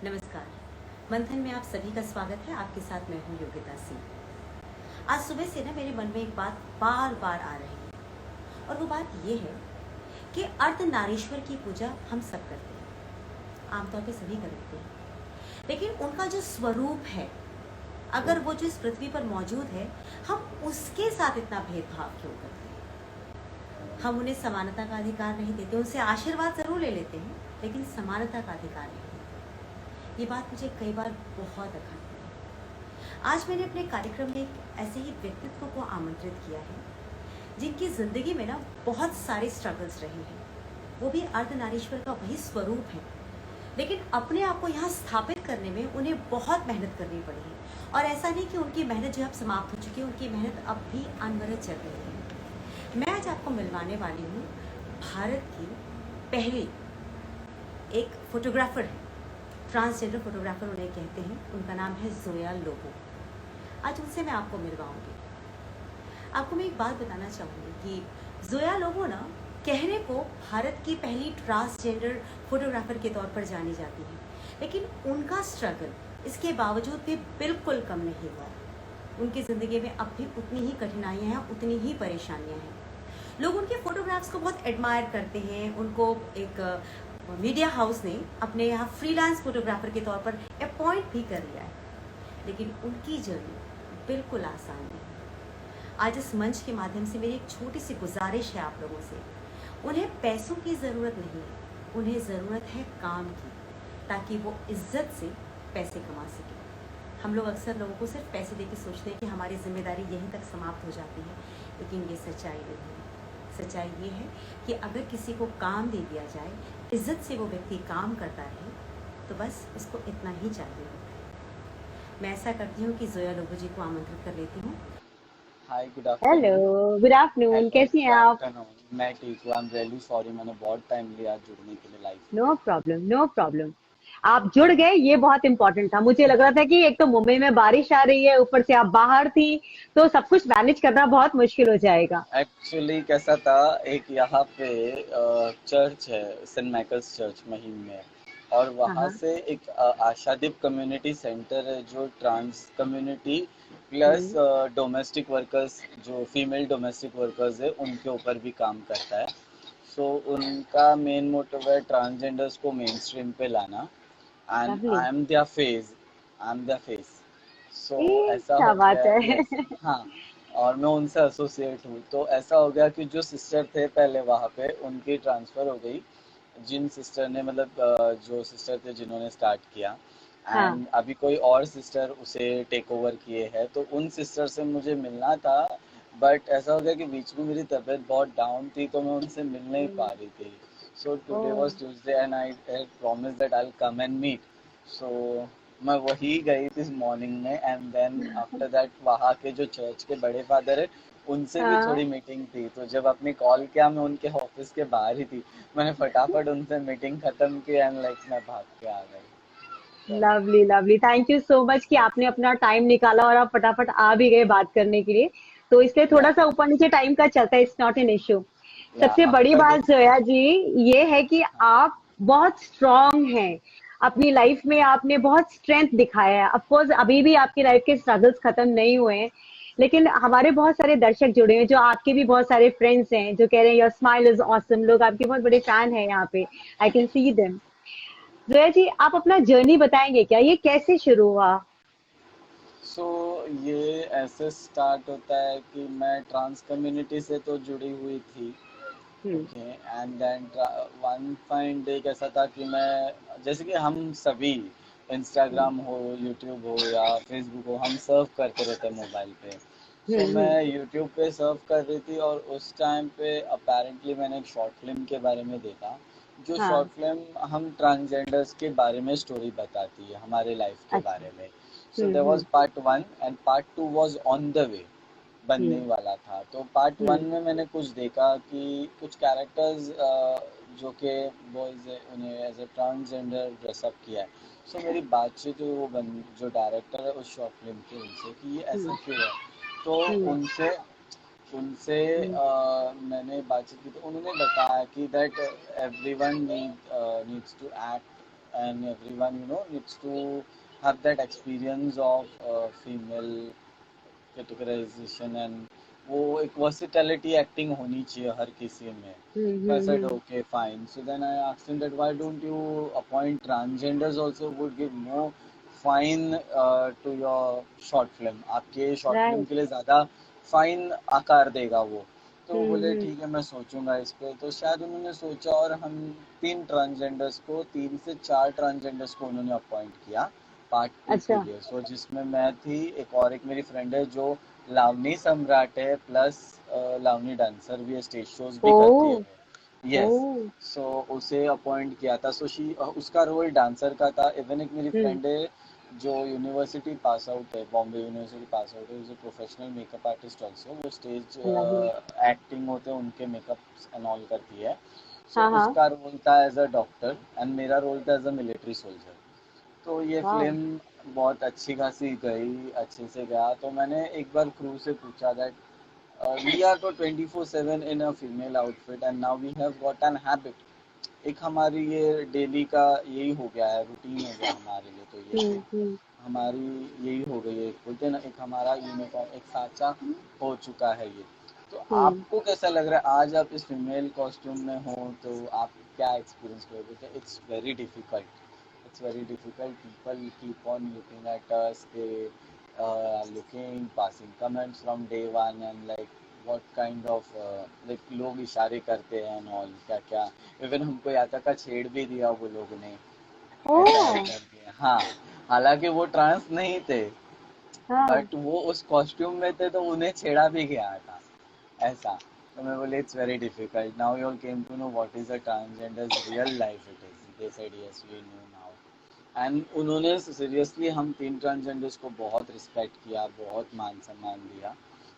नमस्कार। मंथन में आप सभी का स्वागत है। आपके साथ मैं हूँ योगिता सिंह। आज सुबह से ना मेरे मन में एक बात बार बार आ रही है और वो बात ये है कि अर्धनारीश्वर की पूजा हम सब करते हैं, आमतौर पे सभी करते हैं, लेकिन उनका जो स्वरूप है, अगर वो जो इस पृथ्वी पर मौजूद है, हम उसके साथ इतना भेदभाव क्यों करते हैं? हम उन्हें समानता का अधिकार नहीं देते, उनसे आशीर्वाद जरूर ले लेते हैं, लेकिन समानता का अधिकार नहीं। ये बात मुझे कई बार बहुत अखरती है। आज मैंने अपने कार्यक्रम में एक ऐसे ही व्यक्तित्व को आमंत्रित किया है जिनकी जिंदगी में ना बहुत सारे स्ट्रगल्स रहे हैं। वो भी अर्धनारीश्वर का वही स्वरूप है, लेकिन अपने आप को यहाँ स्थापित करने में उन्हें बहुत मेहनत करनी पड़ी है। और ऐसा नहीं कि उनकी मेहनत जो अब समाप्त हो चुकी है, उनकी मेहनत अब भी अनवरत चल रही है। मैं आज आपको मिलवाने वाली हूँ भारत की पहली एक फोटोग्राफर है, ट्रांसजेंडर फोटोग्राफर उन्हें कहते हैं। उनका नाम है जोया लोबो। आज उनसे मैं आपको मिलवाऊंगी। आपको मैं एक बात बताना चाहूँगी कि जोया लोबो ना कहने को भारत की पहली ट्रांसजेंडर फोटोग्राफर के तौर पर जानी जाती है, लेकिन उनका स्ट्रगल इसके बावजूद भी बिल्कुल कम नहीं हुआ। उनकी ज़िंदगी में अब भी उतनी ही कठिनाइयाँ हैं, उतनी ही परेशानियाँ हैं। लोग उनके फोटोग्राफ्स को बहुत एडमायर करते हैं। उनको एक मीडिया हाउस ने अपने यहाँ फ्रीलांस फोटोग्राफर के तौर पर अपॉइंट भी कर लिया है, लेकिन उनकी जर्नी बिल्कुल आसान नहीं। आज इस मंच के माध्यम से मेरी एक छोटी सी गुजारिश है आप लोगों से। उन्हें पैसों की ज़रूरत नहीं है, उन्हें ज़रूरत है काम की, ताकि वो इज्जत से पैसे कमा सके। हम लोग अक्सर लोगों को सिर्फ पैसे देके सोचते हैं कि हमारी जिम्मेदारी यहीं तक समाप्त हो जाती है, लेकिन ये सच्चाई नहीं है। सच्चाई ये है कि अगर किसी को काम दे दिया जाए, इज्जत से वो व्यक्ति काम करता रहे, तो बस उसको इतना ही चाहिए होता है। मैं ऐसा करती हूँ कि जोया लोबो जी को आमंत्रित कर लेती हूँ। Hi good hello, afternoon. Good afternoon. Hello कैसी हैं गुड आप? आफ्टरनून। मैं ठीक हूँ। आई एम रियली सॉरी, मैंने बहुत टाइम लिया जुड़ने के लिए लाइव नो में। Problem, no problem. आप जुड़ गए, ये बहुत इंपॉर्टेंट था। मुझे लग रहा था कि एक तो मुंबई में बारिश आ रही है, ऊपर से आप बाहर थी, तो सब कुछ मैनेज करना बहुत मुश्किल हो जाएगा। एक्चुअली कैसा था, एक यहाँ पे चर्च है, सेंट माइकल्स चर्च महिम में, और हाँ वहाँ हाँ। से एक आशादीप कम्युनिटी सेंटर है जो trans community plus hmm. Domestic workers, जो फीमेल डोमेस्टिक वर्कर्स है उनके ऊपर भी काम करता है। सो उनका मेन मोटिव है ट्रांसजेंडर्स को मेन स्ट्रीम पे लाना, and lovely. I am the face. So uh, ऐसा क्या हो बात गया, है। यस। हाँ, और मैं उनसे एसोसिएट हूँ, तो ऐसा हो गया कि जो सिस्टर थे पहले वहाँ पे, उनकी ट्रांसफ़र हो गई। जिन सिस्टर ने मतलब जो सिस्टर थे जिन्होंने स्टार्ट किया, हाँ। एंड अभी कोई और सिस्टर उसे टेक ओवर किए हैं, तो उन सिस्टर से मुझे मिलना था। बट ऐसा हो गया कि बीच में मेरी तबीयत बहुत डाउन थी, तो मैं उनसे मिल नहीं पा रही थी। So oh, today was Tuesday and I promise that I will come and meet. So मैं वही गई थी मॉर्निंग में, एंड देन आफ्टर दैट वहाँ के जो चर्च के बड़े फादर है उनसे भी हाँ। थोड़ी मीटिंग थी। तो जब आपने कॉल किया, मैं उनके ऑफिस के बाहर ही थी। मैंने फटाफट उनसे मीटिंग खत्म की एंड लाइक मैं भाग के आ गई। चलो। Lovely, lovely. Thank you so much कि आपने अपना टाइम निकाला और आप फटाफट आ भी गए बात करने के लिए। तो इसलिए या थोड़ा सा ऊपर नीचे टाइम का चलता है, इट्स नॉट एन इश्यू। या सबसे बड़ी आफ्टर बात दिस। जोया जी ये है कि आप बहुत स्ट्रांग हैं। अपनी लाइफ में आपने बहुत स्ट्रेंथ दिखाया है। ऑफ कोर्स अभी भी आपकी लाइफ के स्ट्रगल्स खत्म नहीं हुए हैं, लेकिन हमारे बहुत सारे दर्शक जुड़े हैं, जो आपके भी बहुत सारे फ्रेंड्स हैं, जो कह रहे हैं योर स्माइल इज ऑसम। लोग आपके बहुत बड़े फैन हैं यहाँ पे। I can see them. Zoya ji, आप अपना जर्नी बताएंगे क्या? ये कैसे शुरू हुआ? सो ये ऐसे स्टार्ट होता है कि मैं ट्रांस कम्युनिटी से तो जुड़ी हुई थी। Hmm. Okay, and then one fine day कैसा था कि मैं, जैसे कि हम सभी हम्म। इंस्टाग्राम हो, यूट्यूब हो या फेसबुक हो, हम सर्व करते रहते हैं मोबाइल पे। सो मैं हम्म। यूट्यूब पे सर्व कर रही थी, और उस टाइम पे अपेरेंटली मैंने एक शॉर्ट फिल्म के बारे में देखा। जो हाँ। शॉर्ट फिल्म हम ट्रांसजेंडर्स के बारे में स्टोरी बताती है, हमारे लाइफ के अच्छा। बारे में। So there hmm. Was part one and part two was on the way, बनने हम्म। वाला था। तो पार्ट वन हम्म। में मैंने कुछ देखा कि कुछ कैरेक्टर्स जो कि बॉयज़ है, उन्हें एज ए ट्रांसजेंडर ड्रेसअप किया है। सो मेरी बातचीत हुई वो जो डायरेक्टर है उस शॉर्ट फिल्म के, उनसे कि ये हम्म। ऐसा क्यों है। तो हम्म। उनसे उनसे हम्म। मैंने बातचीत की, तो उन्होंने बताया कि that everyone needs to act and everyone needs to have that experience of female categorization and वो एक versatility acting होनी चाहिए हर किसी में. So I said hmm. okay fine. So then I asked him that why don't you appoint transgenders also, would give more fine to your short film. आपके short film right. के लिए ज़्यादा fine आकार देगा वो. तो वो बोले हम्म. ठीक है मैं सोचूंगा इस पे. तो शायद उन्होंने सोचा और हम 3 ट्रांसजेंडर्स को 3 से 4 ट्रांसजेंडर्स को उन्होंने अपॉइंट किया पार्ट 2 के अच्छा. लिए. सो जिसमें मैं थी, एक और एक मेरी फ्रेंड है जो लावनी सम्राट है, प्लस लावनी डांसर भी है, स्टेज शोज भी ओ. करती है वो. ओ. यस. सो उसे अपॉइंट किया था. सो शी उसका रोल डांसर का था. इवन एक मेरी हम्म. फ्रेंड है जो यूनिवर्सिटी पास आउट है, बॉम्बे यूनिवर्सिटी पास आउट है, is a professional makeup artist also. वो स्टेज लवली. एक्टिंग होते हैं उनके मेकअप एंड ऑल करती है. सो हाँ हाँ. उसका रोल था एज अ डॉक्टर एंड मेरा रोल था एज अ मिलिट्री सोल्जर. तो ये वाह. फिल्म बहुत अच्छी खासी गई, अच्छे से गया. तो मैंने एक बार क्रू से पूछा दैट वी आर तो 24/7 in a female outfit and now we have got an habit. एक हमारी ये डेली का यही हो गया है, रूटीन हो गया हमारे लिए. तो ये हम्म. हमारी यही हो गई है, बोलते हैं ना, एक हमारा यूनिफॉर्म, एक साचा हो चुका है ये. तो हम्म. आपको कैसा लग रहा है आज आप इस फीमेल कॉस्ट्यूम में हो, तो आप क्या एक्सपीरियंस करोगे? It's very difficult. It's very difficult. People keep on looking at us. They looking, passing comments from day one, and like what kind of like लोग इशारे करते हैं and all, क्या क्या. इवन हमको यहाँ तक का छेड़ भी दिया वो लोग ने, ओ. ऐसा है करके. हाँ, हालांकि वो ट्रांस नहीं थे, हाँ. बट वो उस कॉस्ट्यूम में थे तो उन्हें छेड़ा भी गया था ऐसा. तो मैं बोले it's very difficult. Now you all came to know what is a transgenders real life. It is, they said yes we know now. And उन्होंने सीरियसली हम 3 ट्रांसजेंडर्स को बहुत रिस्पेक्ट किया, बहुत मान सम्मान दिया.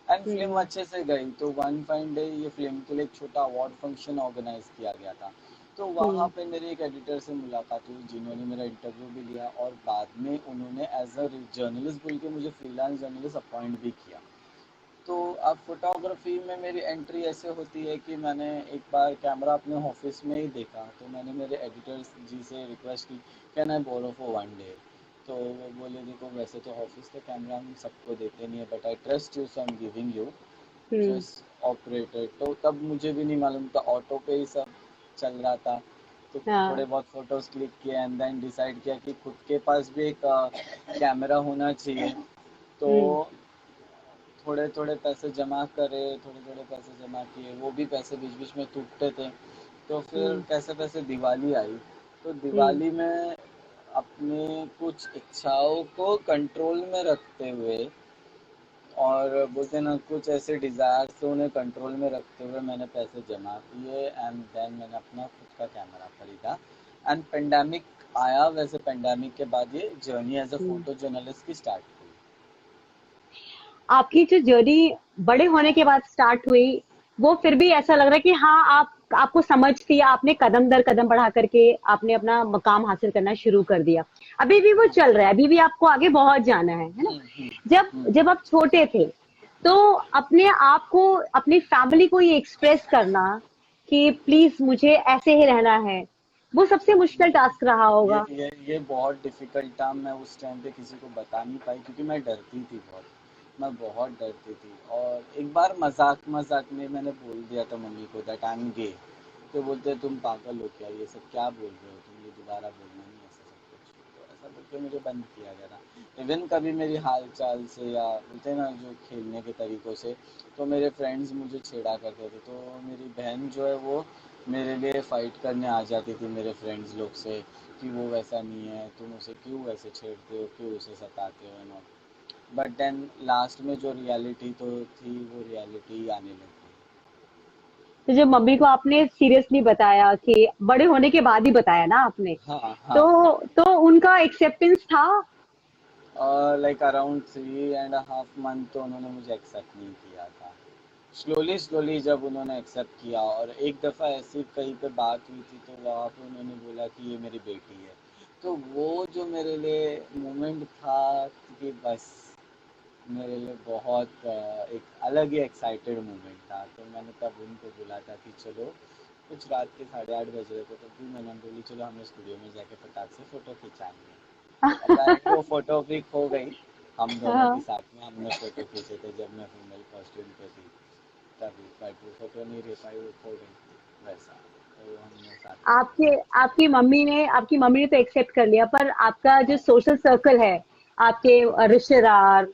एंड फिल्म हम्म. अच्छे से गई. तो वन फाइन डे ये फिल्म के लिए एक छोटा अवार्ड फंक्शन ऑर्गेनाइज किया गया था. तो वहाँ हम्म. पे मेरे एक एडिटर से मुलाकात हुई जिन्होंने मेरा इंटरव्यू भी लिया, और बाद में उन्होंने एज अ जर्नलिस्ट बोल के मुझे फ्रीलांस जर्नलिस्ट अपॉइंट भी किया. तो अब फोटोग्राफी में मेरी एंट्री ऐसे होती है कि मैंने एक बार कैमरा अपने ऑफिस में ही देखा. तो मैंने मेरे एडिटर जी से रिक्वेस्ट की, can I borrow for 1 day. तो वो बोले देखो वैसे तो ऑफिस का कैमरा हम सबको देते नहीं है, but I trust you so I am giving you hmm. Just operated. तो तब मुझे भी नहीं मालूम था, ऑटो पे ही सब चल रहा था. तो थोड़े हाँ. बहुत फोटोज क्लिक किए एंड देन डिसाइड किया कि खुद के पास भी एक कैमरा होना चाहिए. तो हम्म. थोड़े थोड़े पैसे जमा करे, थोड़े थोड़े पैसे जमा किए. वो भी पैसे बीच बीच में टूटते थे. तो फिर हम्म. कैसे कैसे दिवाली आई. तो हम्म. दिवाली में अपने कुछ इच्छाओं को कंट्रोल में रखते हुए, और बोलते ना कुछ ऐसे डिज़ायर्स थे उन्हें कंट्रोल में रखते हुए मैंने पैसे जमा किए एंड देन मैंने अपना खुद का कैमरा खरीदा. एंड पेंडेमिक आया. वैसे पेंडेमिक के बाद ये journey as a hmm. Photo journalist की स्टार्ट हुई. आपकी जो जर्नी बड़े होने के बाद स्टार्ट हुई, वो फिर भी ऐसा लग रहा है कि हाँ, आपको समझ थी, आपने कदम दर कदम बढ़ा करके आपने अपना मकाम हासिल करना शुरू कर दिया. अभी भी वो चल रहा है, अभी भी आपको आगे बहुत जाना है ना? जब हम्म. जब आप छोटे थे, तो अपने आप को, अपनी फैमिली को ये एक्सप्रेस करना कि प्लीज मुझे ऐसे ही रहना है, वो सबसे मुश्किल टास्क रहा ये होगा. ये ये बहुत डिफिकल्ट था. मैं उस टाइम पे किसी को बता नहीं पाई क्योंकि मैं डरती थी बहुत. मैं बहुत डरती थी. और एक बार मजाक मजाक में मैंने बोल दिया था मम्मी को दैट आई एम गे. तो बोलते तुम पागल हो क्या, ये सब क्या बोल रहे हो तुम, ये दोबारा बोलना नहीं ऐसा सब कुछ. तो ऐसा बोल के मुझे बंद किया गया था. इवन कभी मेरी हाल चाल से या बोलते हैं ना जो खेलने के तरीकों से, तो मेरे फ्रेंड्स मुझे छेड़ा करते थे. तो मेरी बहन जो है वो मेरे लिए फ़ाइट करने आ जाती थी मेरे फ्रेंड्स लोग से कि वो वैसा नहीं है, तुम उसे क्यों वैसे छेड़ते हो, क्यों उसे सताते हो ना. बट देन लास्ट में जो रियलिटी तो थी वो रियलिटी आने लगी. तो जब मम्मी को आपने सीरियसली बताया, कि बड़े होने के बाद ही बताया ना आपने, हाँ तो हाँ. तो उनका एक्सेप्टेंस था? लाइक अराउंड 3.5 मंथ तो उन्होंने मुझे एक्सेप्ट नहीं किया था. स्लोली स्लोली जब उन्होंने एक्सेप्ट किया, और एक दफ़ा ऐसी कहीं पे बात हुई थी तो वहाँ पे उन्होंने बोला कि ये मेरी बेटी है. तो वो जो मेरे लिए मोमेंट था कि बस मेरे लिए बहुत एक अलग ही एक्साइटेड मोमेंट था. तो मैंने तब उनको बोला था कि चलो कुछ रात के 8:30 बज रहे थे, तब भी मैंने बोली चलो हमें स्टूडियो में जाके फटाक से फ़ोटो खिंचाएंगे। अपेरेंटली वो फ़ोटो क्लिक हो गई, हम दोनों की हाँ, साथ में हमने फ़ोटो खींचे थे जब मैं फीमेल कॉस्ट्यूम पे थी तभी, बट वो फ़ोटो नहीं रह पाई, वो खो गई वैसा, तो हमने साथ में आपके आपकी मम्मी ने तो एक्सेप्ट कर लिया, पर आपका जो हाँ सोशल सर्कल है, आपके रिश्तेदार,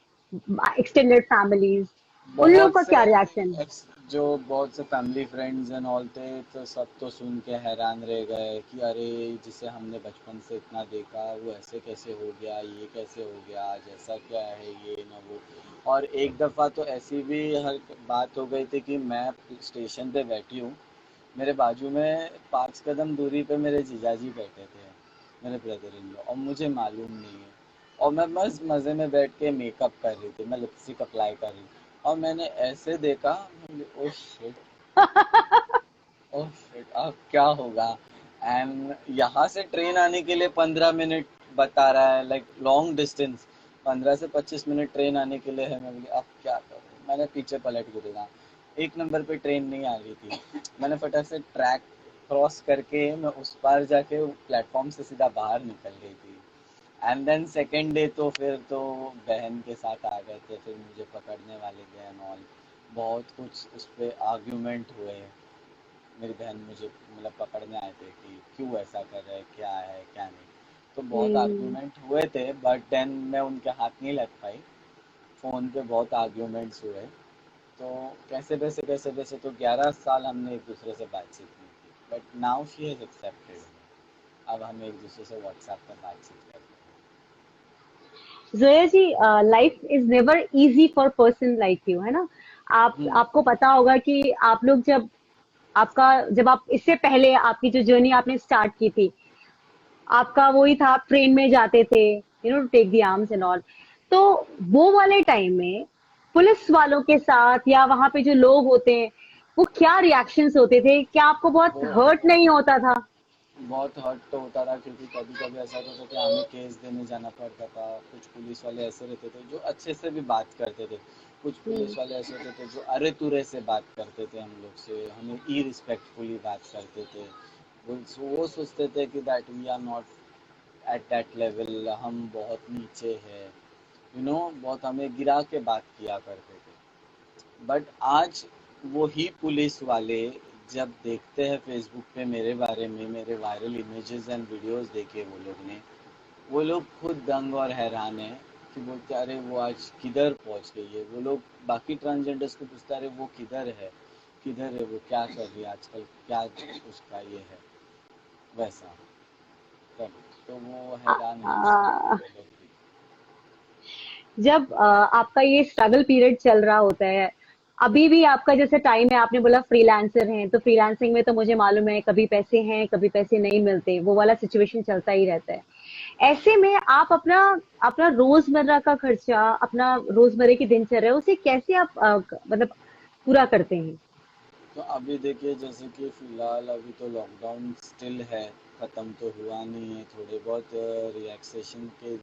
एक्सटेंडेड फैमिलीज, उन लोगों बहुत का से क्या रिएक्शन? जो बहुत से फैमिली फ्रेंड्स एंड ऑल थे, तो सब तो सुन के हैरान रह गए कि अरे जिसे हमने बचपन से इतना देखा वो ऐसे कैसे हो गया, ये कैसे हो गया, आज ऐसा क्या है, ये ना वो। और एक दफ़ा तो ऐसी भी हर बात हो गई थी कि मैं स्टेशन पे बैठी हूँ, मेरे बाजू में 5 कदम दूरी पे मेरे जीजाजी बैठे थे, मेरे ब्रदर इन लॉ, और मुझे मालूम नहीं है, और मैं बस मज़े में बैठ के मेकअप कर रही थी, मैं लिपस्टिक अप्लाई कर रही, और मैंने ऐसे देखा, ओ शिट, ओह शिट, अब क्या होगा। एंड यहाँ से ट्रेन आने के लिए 15 मिनट बता रहा है, लाइक लॉन्ग डिस्टेंस, 15 से 25 मिनट ट्रेन आने के लिए है। मैं बोली अब क्या करूँ, मैंने पीछे पलट के देखा, एक नंबर पे ट्रेन नहीं आ रही थी, मैंने फटाक से ट्रैक क्रॉस करके मैं उस पार जाके प्लेटफॉर्म से सीधा बाहर निकल गई थी। एंड देन सेकेंड डे तो फिर तो बहन के साथ आ गए थे, फिर मुझे पकड़ने वाले थे एंड ऑल, बहुत कुछ उस पर आर्ग्यूमेंट हुए। मेरी बहन मुझे मतलब पकड़ने आए थे कि क्यों ऐसा कर रहे हैं, क्या है क्या नहीं, तो बहुत हम्म। आर्ग्यूमेंट हुए थे, बट देन मैं उनके हाथ नहीं लग पाई। फ़ोन पे बहुत आर्ग्यूमेंट्स हुए, तो कैसे वैसे तो 11 साल हमने एक दूसरे से बातचीत नहीं की, but now she has accepted. अब हम एक दूसरे से व्हाट्सएप पर बातचीत करते Zoya ji, life is never easy for person like you, है ना? हैं। आपको पता होगा कि आप लोग जब आप इससे पहले आपकी जो जर्नी आपने स्टार्ट की थी, आपका वही था, आप ट्रेन में जाते थे, to take the arms and all. तो वो वाले टाइम में पुलिस वालों के साथ या वहां पे जो लोग होते हैं, वो क्या रिएक्शंस होते थे? क्या आपको बहुत वो हर्ट नहीं होता था? बहुत हर्ट तो होता था, क्योंकि कभी कभी ऐसा होता था कि हमें केस देने जाना पड़ता था। कुछ पुलिस वाले ऐसे रहते थे जो अच्छे से भी बात करते थे, कुछ हम्म। पुलिस वाले ऐसे होते थे जो अरे तुरे से बात करते थे, हम लोग से हमें ई रिस्पेक्टफुली बात करते थे। वो सोचते थे कि that we are not at that level, हम बहुत नीचे हैं, बहुत हमें गिरा के बात किया करते थे। बट आज वही पुलिस वाले जब देखते हैं फेसबुक पे मेरे बारे में, मेरे वायरल इमेजेस एंड वीडियोस देखे वो लोग खुद दंग और हैरान हैं कि बोलते अरे वो आज किधर पहुंच गई है। वो लोग बाकी ट्रांसजेंडर्स को पूछते अरे वो किधर है, वो क्या कर रही है आजकल, क्या उसका ये है वैसा, तब तो वो हैरान है उसके लिए आ, वो लोग भी। जब आपका ये स्ट्रगल पीरियड चल रहा होता है, अभी भी आपका जैसे टाइम है, आपने बोला फ्रीलांसर हैं, तो फ्रीलांसिंग में तो मुझे मालूम है कभी पैसे हैं, कभी पैसे नहीं मिलते, वो वाला सिचुएशन चलता ही रहता है। ऐसे में आप अपना अपना रोजमर्रा का खर्चा, अपना रोजमर्रा की दिनचर्या, उसे कैसे आप मतलब पूरा करते हैं? तो अभी देखिए, जैसे कि फ़िलहाल अभी तो लॉकडाउन स्टिल है, ख़त्म तो हुआ नहीं है, थोड़े बहुत रिलैक्सेशन के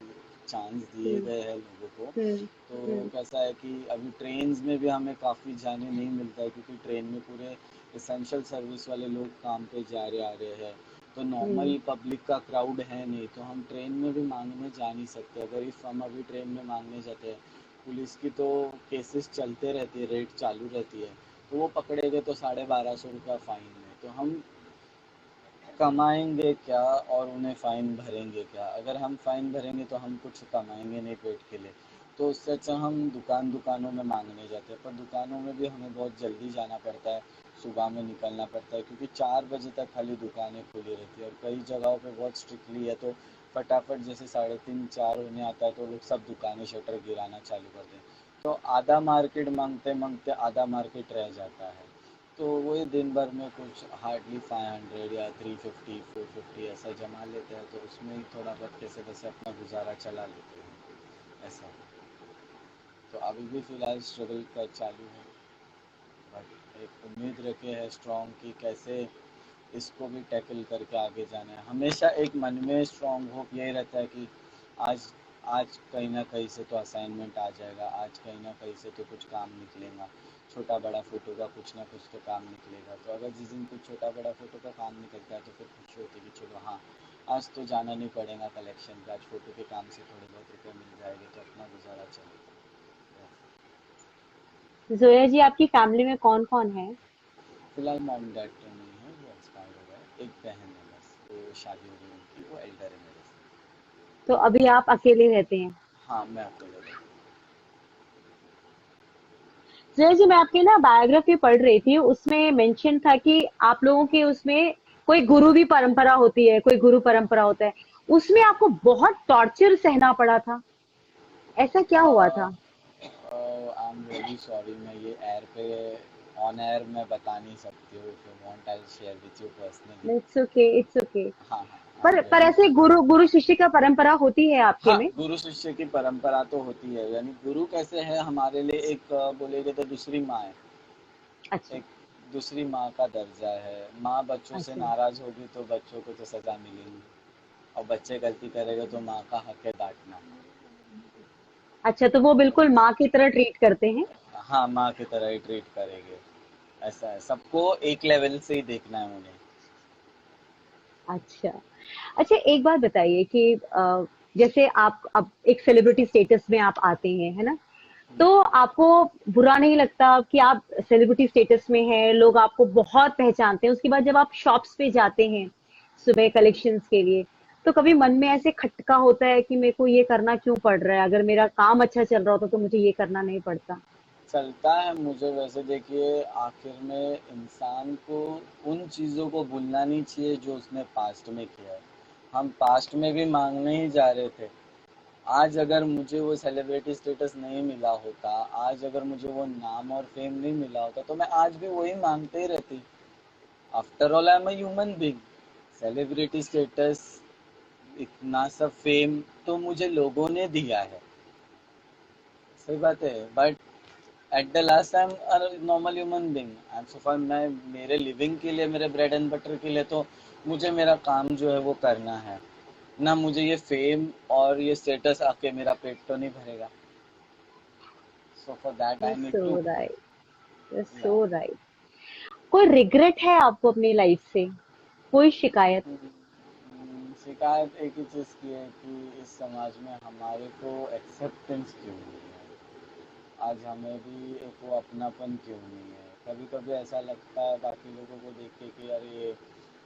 चांस दिए हम्म। गए हैं लोगों को। हम्म। तो हम्म। कैसा है कि अभी ट्रेन्स में भी हमें काफ़ी जाने नहीं मिलता है, क्योंकि ट्रेन में पूरे एसेंशियल सर्विस वाले लोग काम पे जा रहे आ रहे हैं, तो हम्म। नॉर्मल पब्लिक का क्राउड है नहीं, तो हम ट्रेन में भी मांगने जा नहीं सकते। अगर इफ़ हम अभी ट्रेन में मांगने जाते हैं, पुलिस की तो केसेस चलते रहती है, रेड चालू रहती है, तो वो पकड़े गए तो 1250 रुपया फ़ाइन है। तो हम कमाएंगे क्या और उन्हें फ़ाइन भरेंगे क्या? अगर हम फ़ाइन भरेंगे तो हम कुछ कमाएंगे नहीं पेट के लिए, तो उससे अच्छा हम दुकानों में मांगने जाते हैं। पर दुकानों में भी हमें बहुत जल्दी जाना पड़ता है, सुबह में निकलना पड़ता है, क्योंकि 4 बजे तक खाली दुकानें खुली रहती है, और कई जगहों पे बहुत स्ट्रिक्टली है, तो फटाफट जैसे 3:30 4 होने आता है तो लोग सब दुकानें शटर गिराना चालू कर दें, तो आधा मार्केट मांगते मांगते आधा मार्केट रह जाता है। तो वही दिन भर में कुछ हार्डली 500 या 350 450 ऐसा जमा लेते हैं, तो उसमें ही थोड़ा बहुत कैसे कैसे अपना गुजारा चला लेते हैं ऐसा। तो अभी भी फ़िलहाल स्ट्रगल कर चालू है, बट एक उम्मीद रखे है स्ट्रॉन्ग कि कैसे इसको भी टैकल करके आगे जाना है। हमेशा एक मन में स्ट्रॉन्ग होप यही रहता है कि आज आज कहीं ना कहीं से तो असाइनमेंट आ जाएगा, आज कहीं ना कहीं से तो कुछ काम निकलेगा, छोटा बड़ा फोटो का कुछ ना कुछ तो काम निकलेगा। तो अगर जिस दिन कुछ छोटा बड़ा फोटो का काम निकलता है तो फिर खुशी होती है कि चलो हाँ, आज तो जाना नहीं पड़ेगा कलेक्शन पे, आज फोटो के काम से थोड़े बहुत रुपए मिल जाएंगे तो अपना गुजारा चलेगा। जोया जी, आपकी फैमिली में कौन कौन है? फिलहाल मॉम डैड तो नहीं है, वो एक्सपायर हो गए। एक बहन है बस, वो शादी हो गई उनकी, वो एल्डर है मेरे से। तो अभी आप अकेले रहते हैं? हाँ, मैं अकेले रहता हूँ। जोया जी, मैं आपकी ना बायोग्राफी पढ़ रही थी, उसमें मेंशन था कि आप लोगों के उसमें कोई गुरु भी परंपरा होती है, कोई गुरु परंपरा होता है, उसमें आपको बहुत टॉर्चर सहना पड़ा था, ऐसा क्या हुआ था? आई एम रियली सॉरी, मैं ये एयर पे ऑन एयर मैं बता नहीं सकती हूँ। If you want I will share with you personally. It's okay, it's okay. हाँ हाँ, आई एम पर रियली ऐसे सॉरी। गुरु गुरु शिष्य का परंपरा होती है आपके हाँ, में? गुरु शिष्य की परंपरा तो होती है, यानी गुरु कैसे है हमारे लिए एक बोलेगे तो दूसरी माँ है। अच्छा। एक दूसरी माँ का दर्जा है। माँ बच्चों से अच्छा। नाराज होगी तो बच्चों को तो सजा मिलेगी, और बच्चे गलती करेंगे तो माँ का हक है डांटना। अच्छा, तो वो बिल्कुल माँ की तरह ट्रीट करते हैं? हाँ, माँ की तरह ही ट्रीट करेंगे। ऐसा है, सबको एक लेवल से ही देखना है उन्हें। अच्छा। अच्छा, एक बात बताइए कि जैसे आप अब एक सेलिब्रिटी स्टेटस में आप आते हैं, है ना? तो आपको बुरा नहीं लगता कि आप सेलिब्रिटी स्टेटस में हैं, लोग आपको बहुत पहचानते हैं, उसके बाद जब आप शॉप्स पे जाते हैं सुबह कलेक्शंस के लिए, तो कभी मन में ऐसे खटका होता है कि मेरे को ये करना क्यों पड़ रहा है? अगर मेरा काम अच्छा चल रहा होता तो मुझे ये करना नहीं पड़ता। चलता है मुझे, वैसे देखिए आखिर में इंसान को उन चीज़ों को भूलना नहीं चाहिए जो उसने पास्ट में किया है। हम पास्ट में भी मांगने ही जा रहे थे। आज अगर मुझे वो सेलिब्रिटी स्टेटस नहीं मिला होता, आज अगर मुझे वो नाम और फेम नहीं मिला होता, तो मैं आज भी वही मांगते ही रहती। After all I am a human being. Celebrity status, इतना सब फेम तो मुझे लोगों ने दिया है, सही बात है, but at the last I am normal human being. I am so far, मैं मेरे लिविंग के लिए, मेरे ब्रेड एंड बटर के लिए तो मुझे मेरा काम जो है वो करना है ना। मुझे ये फेम और ये स्टेटस आके मेरा पेट तो नहीं भरेगा। So for that I That's need to. so right. That's या, so right. कोई रिग्रेट है आपको अपनी लाइफ से? कोई शिकायत? शिकायत एक ही चीज़ की है कि इस समाज में हमारे को एक्सेप्टेंस क्यों नहीं है। आज हमें भी एक वो अपनापन क्यों नहीं है। कभी कभी ऐसा लगता है बाकी लोगों को देख के कि यार ये,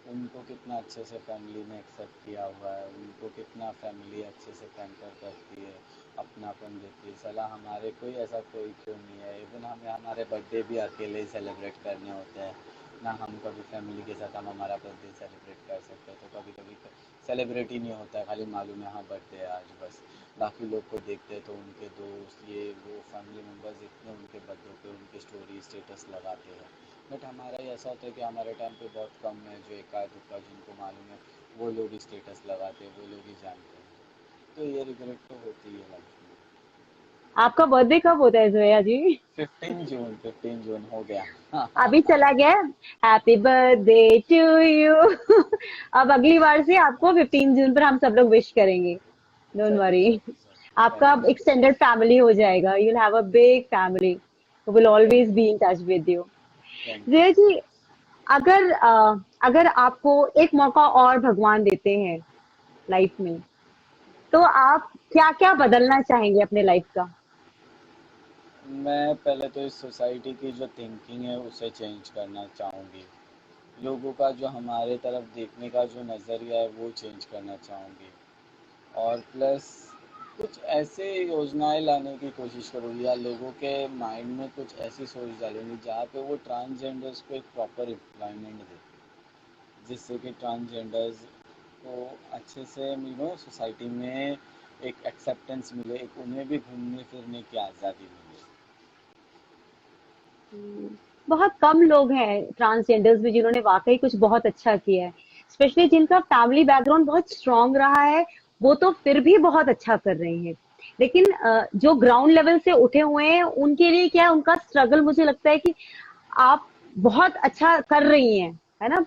उनको कितना अच्छे से फैमिली ने एक्सेप्ट किया हुआ है, उनको कितना फैमिली अच्छे से पैम्पर करती है, अपनापन देती है। सलाह हमारे कोई ऐसा कोई क्यों नहीं है। इवन हमें हमारे बर्थडे भी अकेले ही सेलिब्रेट करने होते हैं ना। हम कभी फैमिली के साथ हम हमारा बर्थडे सेलिब्रेट कर सकते हैं, तो कभी कभी सेलिब्रेट ही नहीं होता है, खाली मालूम है हाँ बर्थडे है आज बस। बाकी लोग को देखते हैं तो उनके दोस्त ये वो फैमिली मेम्बर्स इतने उनके बर्थडे पे उनके स्टोरी स्टेटस लगाते हैं। बट हमारा ही ऐसा होता है कि हमारे टाइम पे बहुत कम है जो एकाध दुक्का जिनको मालूम है, वो लोग ही स्टेटस लगाते हैं, वो लोग ही जानते हैं। तो ये रिग्रेट तो होती है लाइफ में। आपका बर्थडे कब होता है जोया जी? 15 जून, 15 जून हो गया। अभी चला गया। Happy birthday to you. अब अगली बार से आपको 15 जून पर हम सब लोग विश करेंगे। डोंट जरूर वरी। जरूर जरूर, आपका थैंक यू। एक्सटेंडेड फैमिली हो जाएगा, you will have a big family, will thank always you. Be in touch with you. Thank you. जय जी, अगर अगर आपको एक मौका और भगवान देते हैं लाइफ में, तो आप क्या क्या बदलना चाहेंगे अपने लाइफ का? मैं पहले तो इस सोसाइटी की जो थिंकिंग है उसे चेंज करना चाहूँगी। लोगों का जो हमारे तरफ देखने का जो नज़रिया है वो चेंज करना चाहूँगी। और प्लस कुछ ऐसे योजनाएं लाने की कोशिश करूँगी, या लोगों के माइंड में कुछ ऐसी सोच डालूंगी जहाँ पे वो ट्रांसजेंडर्स को एक प्रॉपर एम्प्लॉयमेंट दे, जिससे कि ट्रांसजेंडर्स को अच्छे से सोसाइटी में एक एक्सेप्टेंस मिले, एक उन्हें भी घूमने फिरने की आज़ादी मिले। बहुत कम लोग हैं ट्रांसजेंडर्स भी जिन्होंने वाकई कुछ बहुत अच्छा किया है, स्पेशली जिनका फैमिली बैकग्राउंड बहुत स्ट्रांग रहा है, वो तो फिर भी बहुत अच्छा कर रहे हैं। लेकिन जो ग्राउंड लेवल से उठे हुए हैं उनके लिए क्या है, उनका स्ट्रगल मुझे लगता है कि आप बहुत अच्छा कर रही हैं, है ना?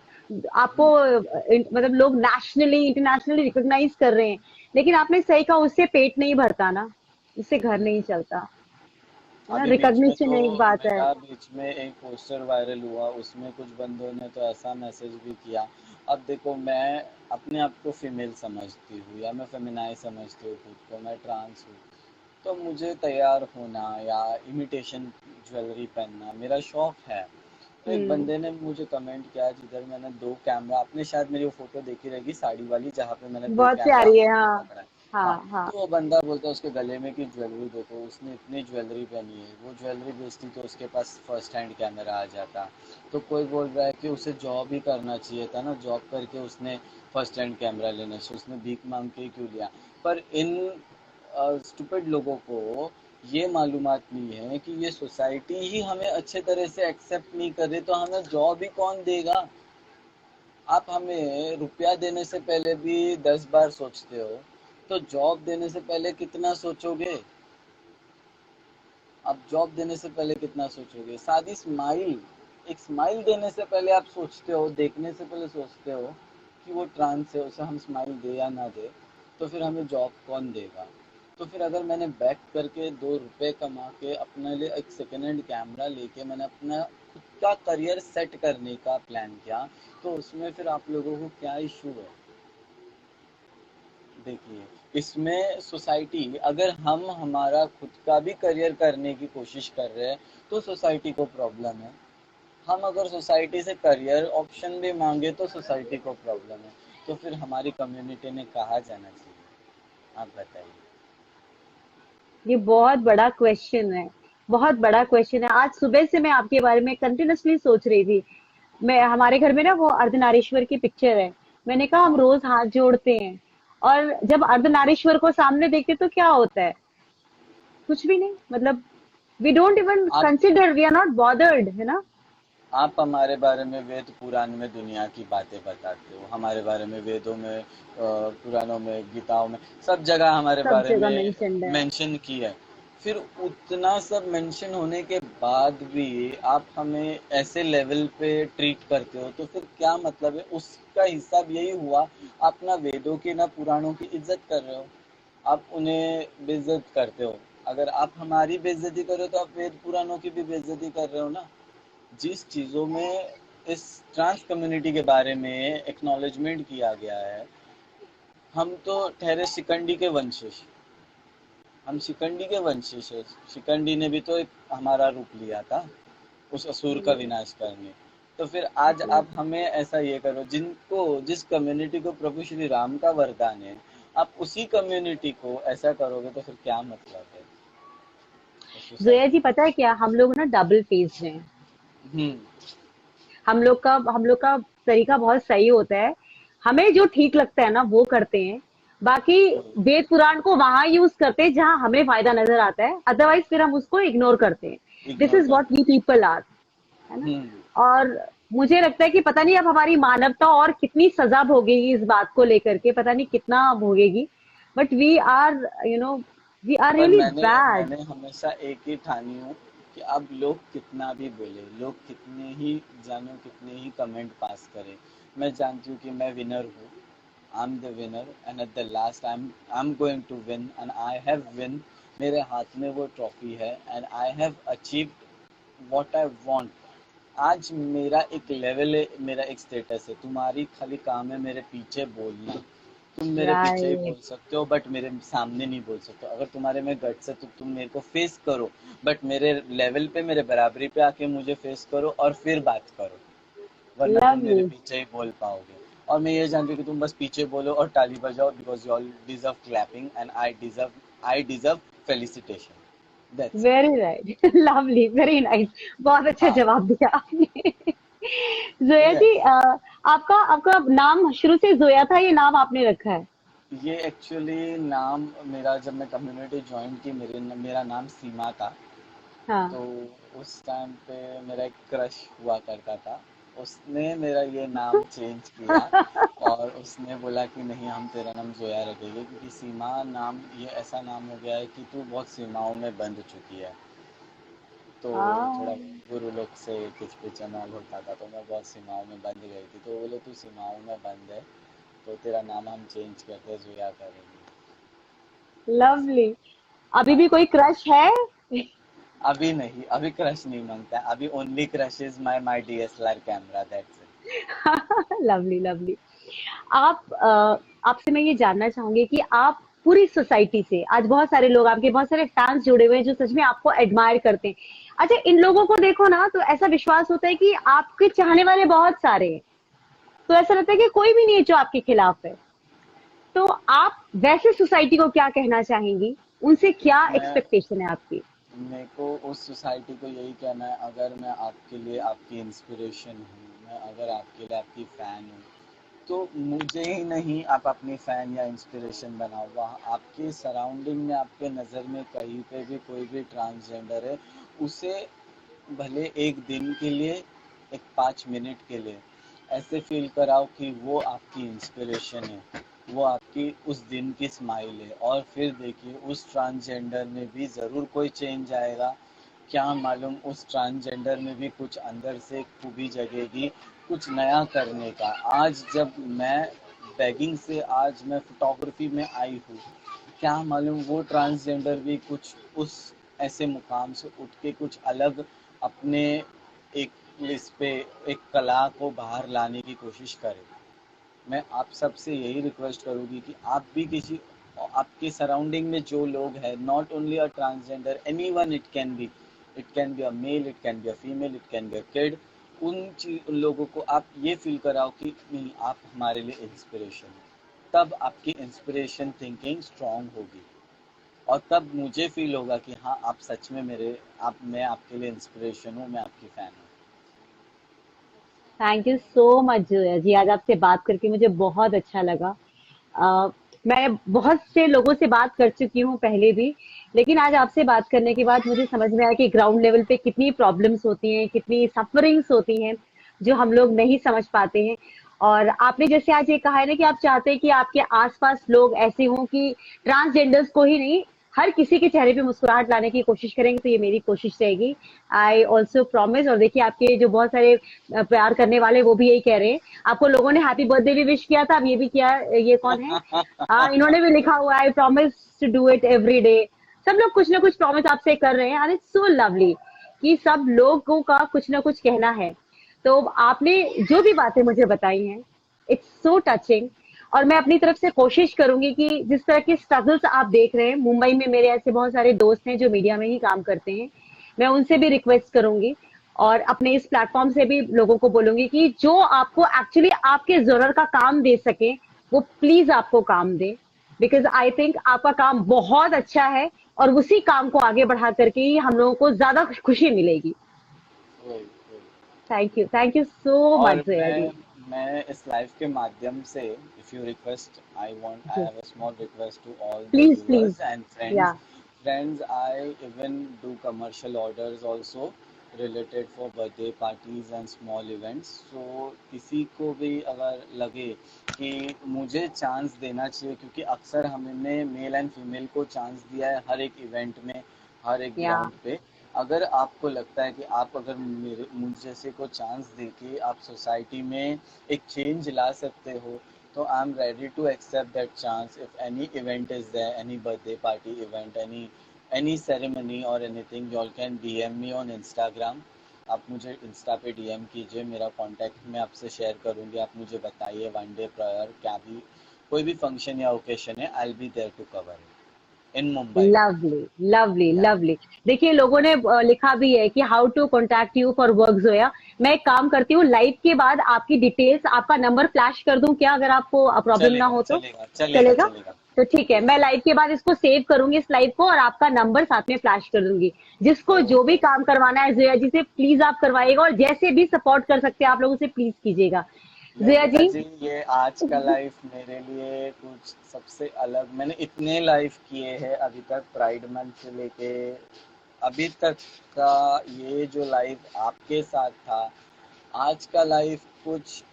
आपको मतलब लोग नेशनली इंटरनेशनली रिकॉग्नाइज कर रहे हैं, लेकिन आपने सही कहा, उससे पेट नहीं भरता ना, उससे घर नहीं चलता। है ना, अभी बीच में रिकॉग्निशन तो एक बात है। मेरा बीच में एक पोस्टर वायरल हुआ, उसमें कुछ बंदों ने तो ऐसा मैसेज भी किया। अब देखो, मैं अपने आप को फीमेल समझती हूँ या मैं फेमिनाइज समझती हूँ खुद को, मैं ट्रांस हूँ, तो मुझे तैयार होना या इमिटेशन ज्वेलरी पहनना मेरा शौक है। तो एक हम्म। बंदे ने मुझे कमेंट किया, जिधर मैंने दो कैमरा, आपने शायद मेरी वो फोटो देखी रहेगी साड़ी वाली, जहाँ पे मैंने दो बहुत कैमरा प्यारी है, हाथ में हाँ। पकड़ा है। हाँ, हाँ हाँ। तो वो बंदा बोलता है उसके गले में की ज्वेलरी देखो, उसने इतनी ज्वेलरी पहनी है, वो ज्वेलरी बेचती तो उसके पास फर्स्ट हैंड कैमरा आ जाता। तो कोई बोल रहा है कि उसे जॉब ही करना चाहिए था ना, जॉब करके उसने फर्स्ट हैंड कैमरा लेना चाहिए, उसने भीख मांग के ही क्यों लिया। पर इन स्टूपिड लोगों को ये मालूमात नहीं है कि ये सोसाइटी ही हमें अच्छे तरह से एक्सेप्ट नहीं कर रही, तो हमें जॉब ही कौन देगा। आप हमें रुपया देने से पहले भी 10 बार सोचते हो, तो जॉब देने से पहले कितना सोचोगे। आप जॉब देने से पहले कितना सोचोगे, सादी स्माइल, एक स्माइल देने से पहले आप सोचते हो, देखने से पहले सोचते हो कि वो ट्रांस है, उसे हम स्माइल दे या ना दे, तो फिर हमें जॉब कौन देगा। तो फिर अगर मैंने बैक करके 2 रुपए कमा के अपने लिए एक सेकेंड हैंड कैमरा लेके मैंने अपना खुद का करियर सेट करने का प्लान किया, तो उसमें फिर आप लोगों को क्या इशू है। देखिए, इसमें सोसाइटी, अगर हम हमारा खुद का भी करियर करने की कोशिश कर रहे हैं तो सोसाइटी को प्रॉब्लम है। हम अगर सोसाइटी से करियर ऑप्शन भी मांगे तो सोसाइटी को प्रॉब्लम है। तो फिर हमारी कम्युनिटी ने कहाँ जाना चाहिए, आप बताइए। ये बहुत बड़ा क्वेश्चन है, बहुत बड़ा क्वेश्चन है। आज सुबह से मैं आपके बारे में कंटिन्यूअसली सोच रही थी। मैं, हमारे घर में ना वो अर्धनारीश्वर की पिक्चर है। मैंने कहा हम हाँ, रोज हाथ जोड़ते हैं, और जब अर्धनारीश्वर को सामने देखते तो क्या होता है? कुछ भी नहीं, मतलब वी डोंट इवन आप consider, we are not bothered, है ना। आप हमारे बारे में वेद पुराण में दुनिया की बातें बताते हो, हमारे बारे में वेदों में, पुराणों में, गीताओं में, सब जगह हमारे सब बारे जगह में मेंशन्ड है। मेंशन की है। फिर उतना सब मेंशन होने के बाद भी आप हमें ऐसे लेवल पे ट्रीट करते हो, तो फिर क्या मतलब है। उसका हिसाब यही हुआ, आप ना वेदों की ना पुराणों की इज्जत कर रहे हो, आप उन्हें बेइज्जत करते हो। अगर आप हमारी बेइज्जती कर रहे हो तो आप वेद पुराणों की भी बेइज्जती कर रहे हो ना। जिस चीज़ों में इस ट्रांस कम्युनिटी के बारे में एक्नॉलेजमेंट किया गया है, हम तो ठहरे शिकंडी के वंशज, हम शिकंडी के वंशज है। शिकंडी ने भी तो एक हमारा रूप लिया था उस असुर का विनाश करने। तो फिर आज आप हमें ऐसा ये करो, जिनको, जिस कम्युनिटी को प्रभु श्री राम का वरदान है, आप उसी कम्युनिटी को ऐसा करोगे तो फिर क्या मतलब है उस जोया सोसाइटी जी, पता है क्या, हम लोग ना डबल फेस्ड हैं। हम्म। हम लोग का तरीका बहुत सही होता है। हमें जो ठीक लगता है ना वो करते हैं। बाकी वेद पुराण को वहां यूज करते हैं जहां हमें फायदा नजर आता है, अदरवाइज फिर हम उसको इग्नोर करते हैं। दिस इग्नोर इज व्हाट करते वी पीपल आर, है ना। हम्म। और मुझे लगता है कि पता नहीं अब हमारी मानवता और कितनी सजा भोगेगी इस बात को लेकर के, पता नहीं कितना भोगेगी। But we are, you know, we are पर रियली मैंने बैड। मैंने हमेशा एक ही ठानी हूँ कि अब लोग कितना भी बोले, लोग कितने ही जानो, कितने ही कमेंट पास करें, मैं जानती हूँ कि मैं विनर हूँ। I am the winner and at the last I am going to win and I have win. मेरे हाथ में वो ट्रॉफी है and I have achieved what I want. आज मेरा एक लेवल है, मेरा एक स्टेटस है। तुम्हारी खाली काम है मेरे पीछे बोलना। तुम मेरे पीछे ही राइट। बोल सकते हो बट मेरे सामने नहीं बोल सकते हो। अगर तुम्हारे में गट्स है तो तुम मेरे को फेस करो, बट मेरे लेवल पे, मेरे बराबरी पे आके मुझे फेस करो और फिर बात करो, वरना तुम मेरे लवली। पीछे ही बोल पाओगे। और मैं ये जानती हूँ कि तुम बस पीछे बोलो और ताली बजाओ, because you all deserve clapping and I deserve felicitation. That's it. Very right. Lovely, very nice. बहुत अच्छा हाँ। जवाब दिया आपने। जोया जी, यस। आपका आपका नाम शुरू से जोया था, ये नाम आपने रखा है? ये एक्चुअली नाम मेरा, जब मैं कम्युनिटी ज्वाइन की, मेरा नाम सीमा था। तो हाँ। उस टाइम पे मेरा एक क्रश हुआ करता था, उसने मेरा ये नाम चेंज किया। और उसने बोला कि नहीं, हम तेरा नाम जोया रखेंगे, क्योंकि सीमा नाम ये ऐसा नाम हो गया है कि तू बहुत सीमाओं में बंध चुकी है। तो थोड़ा हाँ। गुरु लोग से किचपिचनाल होता था, तो मैं बहुत सीमाओं में बंध गई थी, तो वो बोले तू सीमाओं में बंद है, तो तेरा नाम हम चेंज करके जोया करेंगे। ऐसा। लवली। अभी हाँ। भी कोई क्रश है? अभी नहीं, अभी क्रश नहीं मांगता, अभी only crush is my DSLR camera, that's it. Lovely lovely. आप आपसे मैं ये जानना चाहूंगी कि आप पूरी सोसाइटी से, आज बहुत सारे लोग, आपके बहुत सारे फैंस जुड़े हुए हैं जो सच में आपको एडमायर करते हैं। अच्छा, इन लोगों को देखो ना तो ऐसा विश्वास होता है कि आपके चाहने वाले बहुत सारे हैं, तो ऐसा लगता है कि कोई भी नहीं है जो आपके खिलाफ है। तो आप वैसे सोसाइटी को क्या कहना चाहेंगी, उनसे क्या मैं एक्सपेक्टेशन है आपकी? मेरे को उस सोसाइटी को यही कहना है, अगर मैं आपके लिए आपकी इंस्पिरेशन हूँ, मैं अगर आपके लिए आपकी फ़ैन हूँ, तो मुझे ही नहीं आप अपनी फ़ैन या इंस्पिरेशन बनाओ। वहाँ आपके सराउंडिंग में, आपके नज़र में कहीं पे भी कोई भी ट्रांसजेंडर है, उसे भले एक दिन के लिए, एक 5 मिनट के लिए ऐसे फील कराओ कि वो आपकी इंस्पिरेशन है, वो आपकी उस दिन की स्माइल है, और फिर देखिए उस ट्रांसजेंडर में भी ज़रूर कोई चेंज आएगा। क्या मालूम उस ट्रांसजेंडर में भी कुछ अंदर से खूबी जगेगी, कुछ नया करने का। आज जब मैं बैगिंग से आज मैं फोटोग्राफी में आई हूँ, क्या मालूम वो ट्रांसजेंडर भी कुछ उस ऐसे मुकाम से उठ के कुछ अलग अपने एक इस पे एक कला को बाहर लाने की कोशिश करे। मैं आप सबसे यही रिक्वेस्ट करूँगी कि आप भी किसी, आपके सराउंडिंग में जो लोग हैं, not only a transgender, anyone, it can be a male, it can be a female, it can be a kid, उन लोगों को आप ये फील कराओ कि नहीं, आप हमारे लिए इंस्पिरेशन हो। तब आपकी इंस्पिरेशन थिंकिंग स्ट्रांग होगी, और तब मुझे फील होगा कि हाँ, आप सच में मेरे, आप, मैं आपके लिए इंस्पिरेशन हूँ, मैं आपकी फ़ैन हूँ। Thank you so much Zoya ji, आज आपसे बात करके मुझे बहुत अच्छा लगा। अ, मैं बहुत से लोगों से बात कर चुकी हूँ पहले भी, लेकिन आज आपसे बात करने के बाद मुझे समझ में आया कि ग्राउंड लेवल पे कितनी प्रॉब्लम्स होती हैं, कितनी सफरिंग्स होती हैं, जो हम लोग नहीं समझ पाते हैं। और आपने जैसे आज ये कहा है ना कि आप चाहते हैं कि आपके आसपास लोग ऐसे हों कि ट्रांसजेंडर्स को ही नहीं, हर किसी के चेहरे पे मुस्कुराहट लाने की कोशिश करेंगे, तो ये मेरी कोशिश रहेगी। I also promise. और देखिए, आपके जो बहुत सारे प्यार करने वाले, वो भी यही कह रहे हैं। आपको लोगों ने हैप्पी बर्थडे भी विश किया था, अब ये भी किया। ये कौन है? इन्होंने भी लिखा हुआ है, I promise to do it every day. सब लोग कुछ ना कुछ प्रॉमिस आपसे कर रहे हैं, एंड इट्स सो लवली कि सब लोगों का कुछ ना कुछ कहना है। तो आपने जो भी बातें मुझे बताई हैं, इट्स सो टचिंग। और मैं अपनी तरफ से कोशिश करूंगी कि जिस तरह के स्ट्रगल्स आप देख रहे हैं, मुंबई में मेरे ऐसे बहुत सारे दोस्त हैं जो मीडिया में ही काम करते हैं, मैं उनसे भी रिक्वेस्ट करूंगी और अपने इस प्लेटफॉर्म से भी लोगों को बोलूंगी कि जो आपको एक्चुअली आपके जरूरत का काम दे सके, वो प्लीज आपको काम दे। बिकॉज आई थिंक आपका काम बहुत अच्छा है, और उसी काम को आगे बढ़ा करके ही हम लोगों को ज्यादा खुशी मिलेगी। वही वही। थैंक यू सो और मच जया जी। मैं इस लाइव के माध्यम से, इफ यू रिक्वेस्ट, आई जी, have a small request to all the please please. Viewers and या, friends, I even do commercial orders also related for birthday parties and small events. So किसी को भी अगर लगे कि मुझे चांस देना चाहिए, क्योंकि अक्सर हमने मेल एंड फीमेल को चांस दिया है हर एक इवेंट में, हर एक या, ग्राउंड पे। अगर आपको लगता है कि आप अगर मेरे मुझ जैसे को चांस देके आप सोसाइटी में एक चेंज ला सकते हो, तो I am ready to accept that chance. If any event is there, any birthday party event, any ceremony और anything, you all can DM me on Instagram. आप मुझे इंस्टा पे डीएम कीजिए, मेरा कांटेक्ट मैं आपसे शेयर करूंगी। आप मुझे बताइए वन डे प्रायर, क्या भी कोई भी फंक्शन या ओकेशन है, I will be there to cover it in Mumbai. Lovely lovely yeah, lovely. देखिए, लोगों ने लिखा भी है कि how to contact you for work Zoya. मैं एक काम करती हूँ, लाइव के बाद आपकी डिटेल्स, आपका नंबर फ्लैश कर दूं क्या, अगर आपको प्रॉब्लम ना चलेगा हो तो? चलेगा चलेगा चलेगा? चलेगा। तो ठीक है, मैं यस। लाइव के बाद इसको सेव करूंगी, इस लाइव को, और आपका नंबर साथ में फ्लैश कर दूंगी। जिसको जो भी ओके। काम करवाना है जोया जी से, प्लीज आप करवाइएगा, और जैसे भी सपोर्ट कर सकते हैं आप लोगों से, प्लीज कीजिएगा। जोया मेघा जी। जी, ये आज का लाइफ मेरे लिए कुछ सबसे अलग, मैंने इतने लाइफ किए हैं अभी तक, प्राइड मंथ से लेके अभी तक का। ये जो लाइफ आपके साथ था, आज का लाइफ कुछ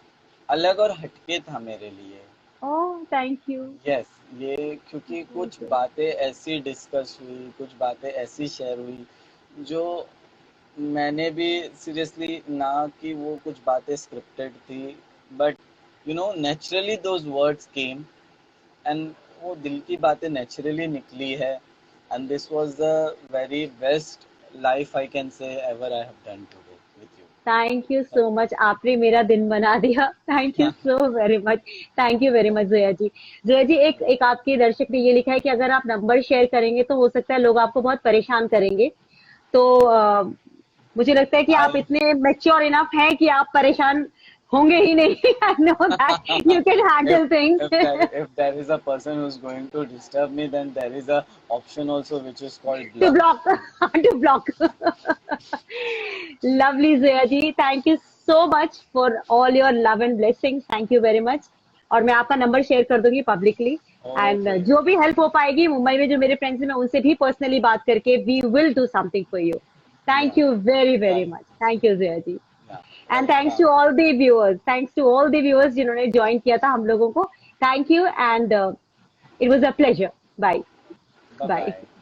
अलग और हटके था मेरे लिए। ओह, थैंक यू। यस, ये क्योंकि कुछ बातें ऐसी डिस्कस हुई, कुछ बातें ऐसी शेयर हुई, जो मैंने भी सीरियसली ना, कि वो कुछ बातें स्क्रिप्टेड थी, but you know naturally those words came, and वो दिल की बातें नेचुरली निकली है। And this was the very best life I can say ever I have done today with you. Thank you so much, आपने मेरा दिन बना दिया। Thank you so very much. Thank you very much Zoya ji. Zoya ji, एक एक आपके दर्शक ने ये लिखा है कि अगर आप नंबर शेयर करेंगे तो हो सकता है लोग आपको बहुत परेशान करेंगे। तो मुझे लगता है कि आप I इतने मैच्योर इनफ हैं कि आप परेशान होंगे ही नहीं। I know that you can if handle things. if there is a person who's going to disturb me, then there is a option also which is called To block. block, to block. Lovely, Zoya ji. Thank you so much for all your love and blessings. Thank you very much. और मैं आपका number share कर दूंगी publicly. And Okay. जो भी help हो पाएगी मुंबई में जो मेरे फ्रेंड्स हैं मैं उनसे भी पर्सनली बात करके we will do something for you. Thank Yeah. You very very Right. Much. Thank you Zoya ji. Yeah. And Right. Thanks to all the viewers, thanks to all the viewers जिन्होंने ज्वाइन किया था हम लोगों को। Thank you and it was a pleasure. Bye Bye bye. bye.